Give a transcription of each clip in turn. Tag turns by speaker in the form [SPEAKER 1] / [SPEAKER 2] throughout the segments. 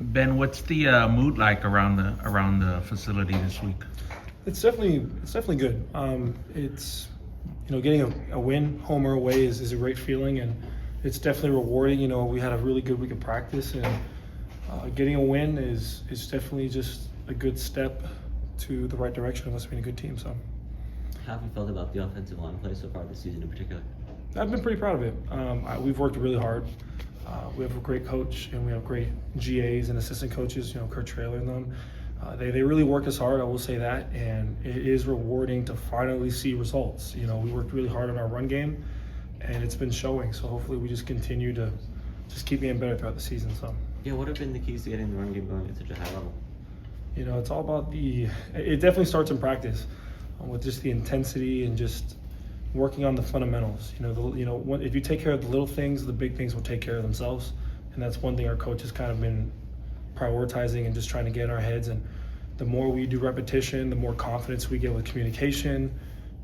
[SPEAKER 1] Ben, what's the mood like around the facility this week?
[SPEAKER 2] It's definitely good. It's getting a win home or away is a great feeling, and it's definitely rewarding. We had a really good week of practice, and getting a win is definitely just a good step to the right direction of us being a good team. So
[SPEAKER 3] How have you felt about the offensive line play so far this season in particular?
[SPEAKER 2] I've been pretty proud of it. We've worked really hard. We have a great coach, and we have great GAs and assistant coaches. Kurt Traylor and them. They really work us hard, I will say that, and it is rewarding to finally see results. We worked really hard on our run game, and it's been showing. So hopefully we just continue to just keep getting better throughout the season. So
[SPEAKER 3] Yeah, what have been the keys to getting the run game going at such a high level?
[SPEAKER 2] it's all about it definitely starts in practice with just the intensity and just working on the fundamentals. If you take care of the little things, the big things will take care of themselves, and that's one thing our coach has kind of been prioritizing and just trying to get in our heads. And the more we do repetition, the more confidence we get with communication,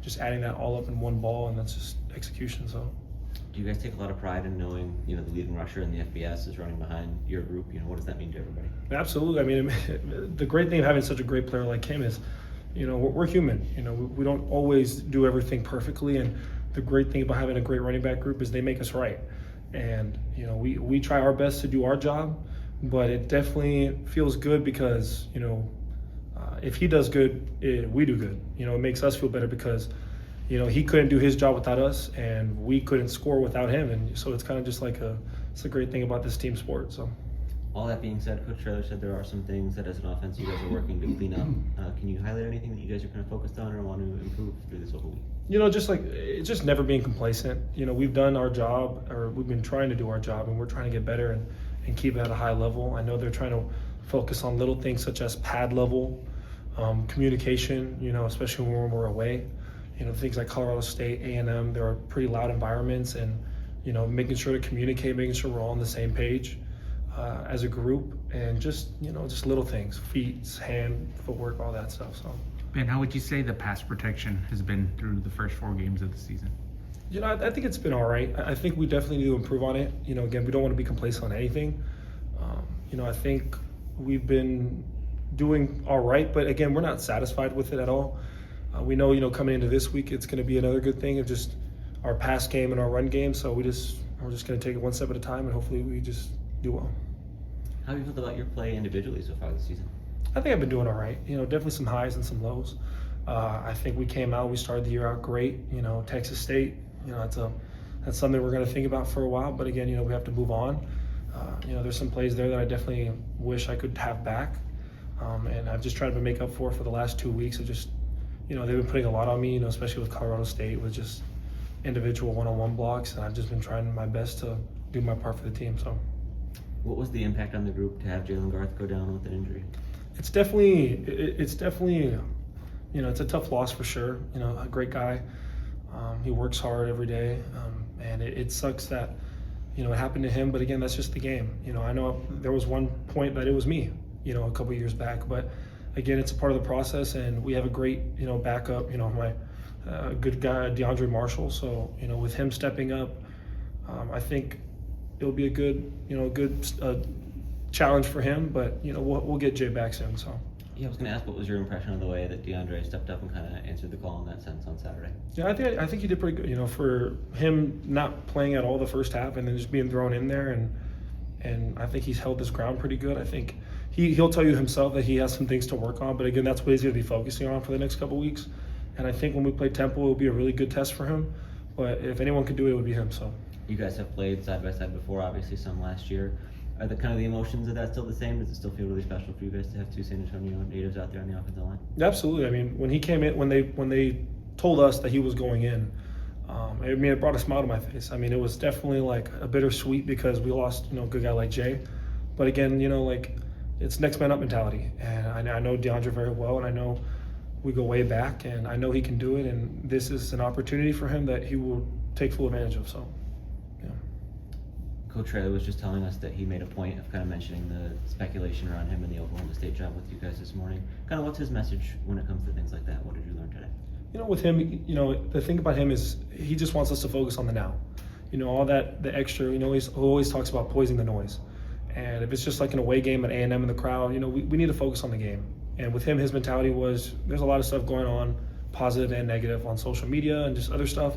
[SPEAKER 2] just adding that all up in one ball, and that's just execution. So
[SPEAKER 3] Do you guys take a lot of pride in knowing, the leading rusher in the FBS is running behind your group? What does that mean to everybody?
[SPEAKER 2] absolutely. I mean, the great thing of having such a great player like him is, we're human. We don't always do everything perfectly, and the great thing about having a great running back group is they make us right. And we try our best to do our job, but it definitely feels good because if he does good, we do good. It makes us feel better because he couldn't do his job without us, and we couldn't score without him. And so it's kind of just like it's a great thing about this team sport. So
[SPEAKER 3] All that being said, Coach Traylor said there are some things that as an offense you guys are working to clean up. Can you highlight anything that you guys are kind of focused on or want to improve through this whole week?
[SPEAKER 2] just like it's just never being complacent. We've done our job, or we've been trying to do our job, and we're trying to get better and keep it at a high level. I know they're trying to focus on little things such as pad level, communication, especially when we're away. Things like Colorado State, A&M, there are pretty loud environments, and making sure to communicate, making sure we're all on the same page as a group, and just little things, feet, hand, footwork, all that stuff. So
[SPEAKER 1] Ben, how would you say the pass protection has been through the first 4 games of the season?
[SPEAKER 2] I think it's been all right. I think we definitely need to improve on it. Again, we don't want to be complacent on anything. I think we've been doing all right, but again, we're not satisfied with it at all. We know, coming into this week, it's going to be another good thing of just our pass game and our run game. So we're just going to take it one step at a time, and hopefully we just do well.
[SPEAKER 3] How have you felt about your play individually so far this season?
[SPEAKER 2] I think I've been doing all right. Definitely some highs and some lows. I think we came out, we started the year out great. Texas State, that's something we're going to think about for a while. But again, we have to move on. There's some plays there that I definitely wish I could have back. And I've just tried to make up for the last 2 weeks of just, they've been putting a lot on me, especially with Colorado State, with just individual one-on-one blocks. And I've just been trying my best to do my part for the team. So
[SPEAKER 3] What was the impact on the group to have Jalen Garth go down with an injury?
[SPEAKER 2] it's definitely, it's a tough loss for sure. A great guy. He works hard every day. And it sucks that, it happened to him. But again, that's just the game. I know there was one point that it was me, a couple years back. But again, it's a part of the process, and we have a great, backup. My good guy, DeAndre Marshall. So with him stepping up, I think it'll be a good, challenge for him. But we'll get Jay back soon. So.
[SPEAKER 3] Yeah, I was going to ask, what was your impression of the way that DeAndre stepped up and kind of answered the call in that sense on Saturday?
[SPEAKER 2] Yeah, I think he did pretty good. For him not playing at all the first half and then just being thrown in there, and I think he's held his ground pretty good. I think he'll tell you himself that he has some things to work on, but again, that's what he's going to be focusing on for the next couple weeks. And I think when we play Temple, it will be a really good test for him. But if anyone could do it, it would be him. So
[SPEAKER 3] You guys have played side by side before, obviously some last year. Are the emotions of that still the same? Does it still feel really special for you guys to have 2 San Antonio natives out there on the offensive line?
[SPEAKER 2] Absolutely. I mean, when he came in, when they told us that he was going in, it brought a smile to my face. I mean, it was definitely like a bittersweet because we lost, a good guy like Jay. But again, it's next man up mentality. And I know DeAndre very well, and I know we go way back, and I know he can do it. And this is an opportunity for him that he will take full advantage of. So, yeah.
[SPEAKER 3] Coach Traylor was just telling us that he made a point of kind of mentioning the speculation around him and the Oklahoma State job with you guys this morning. Kind of what's his message when it comes to things like that? What did you learn today?
[SPEAKER 2] With him, the thing about him is he just wants us to focus on the now. All that, the extra, he always talks about poising the noise. And if it's just like an away game at A&M in the crowd, you know, we need to focus on the game. And with him, his mentality was there's a lot of stuff going on, positive and negative, on social media and just other stuff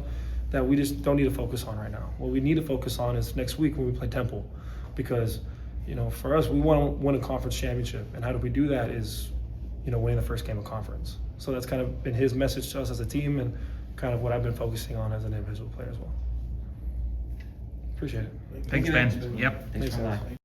[SPEAKER 2] that we just don't need to focus on right now. What we need to focus on is next week when we play Temple, because, you know, for us, we want to win a conference championship. And how do we do that is, you know, winning the first game of conference. So that's kind of been his message to us as a team and kind of what I've been focusing on as an individual player as well. Appreciate it.
[SPEAKER 1] Thanks, Ben. Yep.
[SPEAKER 3] Thanks for
[SPEAKER 2] guys.
[SPEAKER 3] that.